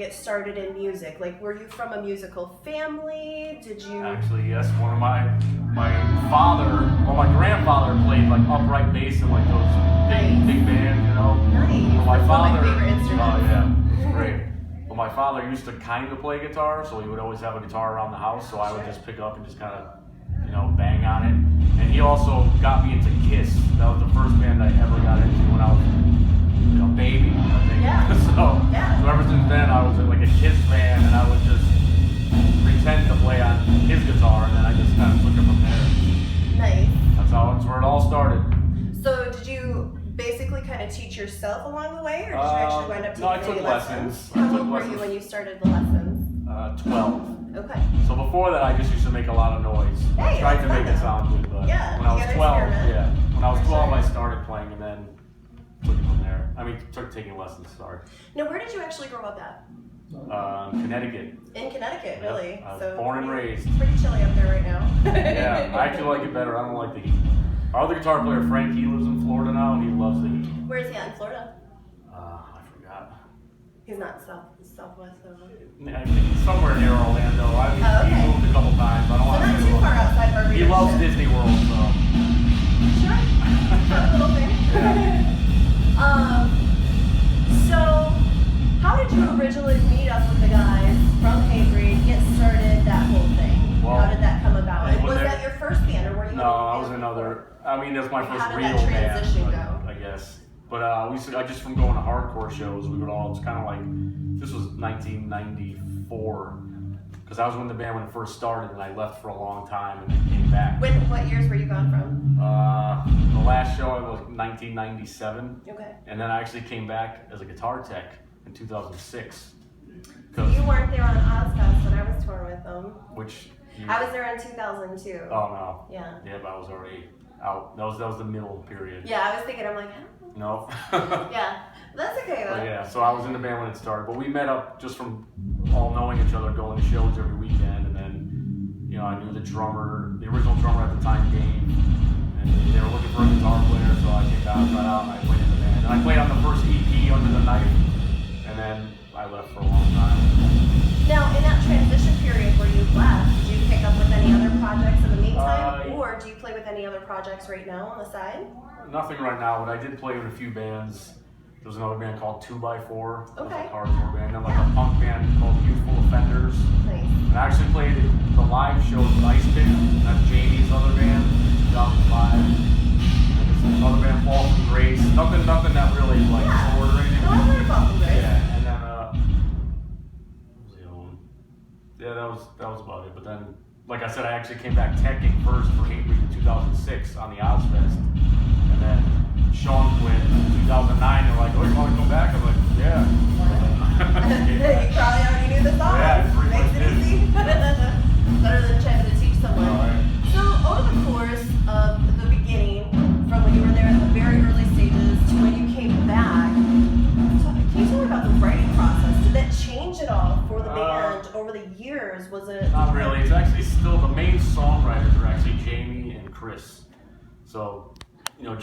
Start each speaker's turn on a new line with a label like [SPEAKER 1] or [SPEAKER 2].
[SPEAKER 1] get started in music? Like, were you from a musical family? Did you?
[SPEAKER 2] Actually, yes. One of my grandfather played like upright bass in like those big bands, you know.
[SPEAKER 1] Nice.
[SPEAKER 2] My
[SPEAKER 1] That's
[SPEAKER 2] father,
[SPEAKER 1] one of my favorite instruments.
[SPEAKER 2] Oh yeah, it's great. Well, my father used to kind of play guitar, so he would always have a guitar around the house. So I would just pick up and just kind of, you know, bang on it. And he also got me into Kiss. That was the first band I ever got into when I was, you know, baby, I think.
[SPEAKER 1] Yeah.
[SPEAKER 2] So ever since then, I was like a Kiss fan, and I would just pretend to play on his guitar, and then I just kind of took it from there.
[SPEAKER 1] Nice.
[SPEAKER 2] That's where it all started.
[SPEAKER 1] So did you basically kind of teach yourself along the way, or did you actually wind up taking
[SPEAKER 2] I took lessons.
[SPEAKER 1] How old were you when you started the lessons?
[SPEAKER 2] 12.
[SPEAKER 1] Okay.
[SPEAKER 2] So before that, I just used to make a lot of noise.
[SPEAKER 1] Hey,
[SPEAKER 2] I tried to make it
[SPEAKER 1] though.
[SPEAKER 2] sound good, but
[SPEAKER 1] Yeah,
[SPEAKER 2] when I was 12, when I was 12,
[SPEAKER 1] sure.
[SPEAKER 2] I started playing, and then took it from there. I mean, took taking lessons. Sorry.
[SPEAKER 1] Now, where did you actually grow up at?
[SPEAKER 2] Connecticut.
[SPEAKER 1] In Connecticut, really?
[SPEAKER 2] I was
[SPEAKER 1] So
[SPEAKER 2] born and raised.
[SPEAKER 1] It's pretty chilly up there right now.
[SPEAKER 2] Yeah, I actually like it better. I don't like the heat. Our other guitar player, Frank, he lives in Florida now, and he loves the heat.
[SPEAKER 1] Where is he at in Florida?
[SPEAKER 2] I forgot.
[SPEAKER 1] He's not southwest though.
[SPEAKER 2] I think he's somewhere near Orlando. He moved a couple times. I don't
[SPEAKER 1] So
[SPEAKER 2] want to
[SPEAKER 1] not
[SPEAKER 2] say
[SPEAKER 1] too far outside of our
[SPEAKER 2] He loves Disney World, so.
[SPEAKER 1] Sure. Fun little thing. So, how did you originally meet up with the guys from Hatebreed, get started, that whole thing?
[SPEAKER 2] Well,
[SPEAKER 1] how did that come about? And was
[SPEAKER 2] there-
[SPEAKER 1] that your first band, or were you?
[SPEAKER 2] No, I was another. I mean, that's my first
[SPEAKER 1] How did
[SPEAKER 2] real
[SPEAKER 1] that
[SPEAKER 2] band,
[SPEAKER 1] transition go?
[SPEAKER 2] I guess. But I just from going to hardcore shows, we would all. It's kind of like this was 1994, because I was in the band when it first started, and I left for a long time, and then came back.
[SPEAKER 1] What years were you gone from?
[SPEAKER 2] The last show was 1997.
[SPEAKER 1] Okay.
[SPEAKER 2] And then I actually came back as a guitar tech in 2006.
[SPEAKER 1] So you weren't there on Ozfest when I was touring with them.
[SPEAKER 2] Which year?
[SPEAKER 1] I was there in 2002.
[SPEAKER 2] Oh no.
[SPEAKER 1] Yeah.
[SPEAKER 2] Yeah, but I was already out. That was the middle period.
[SPEAKER 1] Yeah, I was thinking, I'm like, I don't know.
[SPEAKER 2] No.
[SPEAKER 1] Yeah, that's okay though.
[SPEAKER 2] But yeah, so I was in the band when it started, but we met up just from all knowing each other, going to shows every weekend, and then, you know, I knew the drummer, the original drummer at the time, Dave, and they were looking for a guitar player, so I came down, tried out, and I played in the band. And I played on the first EP, Under the Knife, and then I left for a long time.
[SPEAKER 1] Now, in that transition period where you left, did you pick up with any other projects in the meantime, or do you play with any other projects right now on the side?
[SPEAKER 2] Nothing right now, but I did play in a few bands. There was another band called 2x4. It was a
[SPEAKER 1] Okay.
[SPEAKER 2] hardcore band. And like a punk band called Youthful Offenders.
[SPEAKER 1] Nice.
[SPEAKER 2] And I actually played the live shows with Ice Pick. That's Jamie's other band, 2005. And there's this other band, Fall from Grace. Nothing that really like toured or anything.
[SPEAKER 1] No, I've heard of Fall from Grace.
[SPEAKER 2] Yeah, and then what was the other one? Yeah, that was about it. But then, like I said, I actually came back teching first for Hatebreed in 2006 on the Ozfest. And then Sean quit in 2009. They're like, oh, you want to come back? I'm like, yeah.
[SPEAKER 1] You probably already knew the song.
[SPEAKER 2] Yeah, pretty
[SPEAKER 1] Makes
[SPEAKER 2] much
[SPEAKER 1] it
[SPEAKER 2] did.
[SPEAKER 1] easy. Better than trying to teach someone.
[SPEAKER 2] Right.
[SPEAKER 1] So, over the course of the beginning, from when you were there at the very early stages to when you came back, can you tell me about the writing process? Did that change at all for the band over the years? Was it?
[SPEAKER 2] Not really. It's actually still the main songwriters are actually Jamie and Chris. So, you know,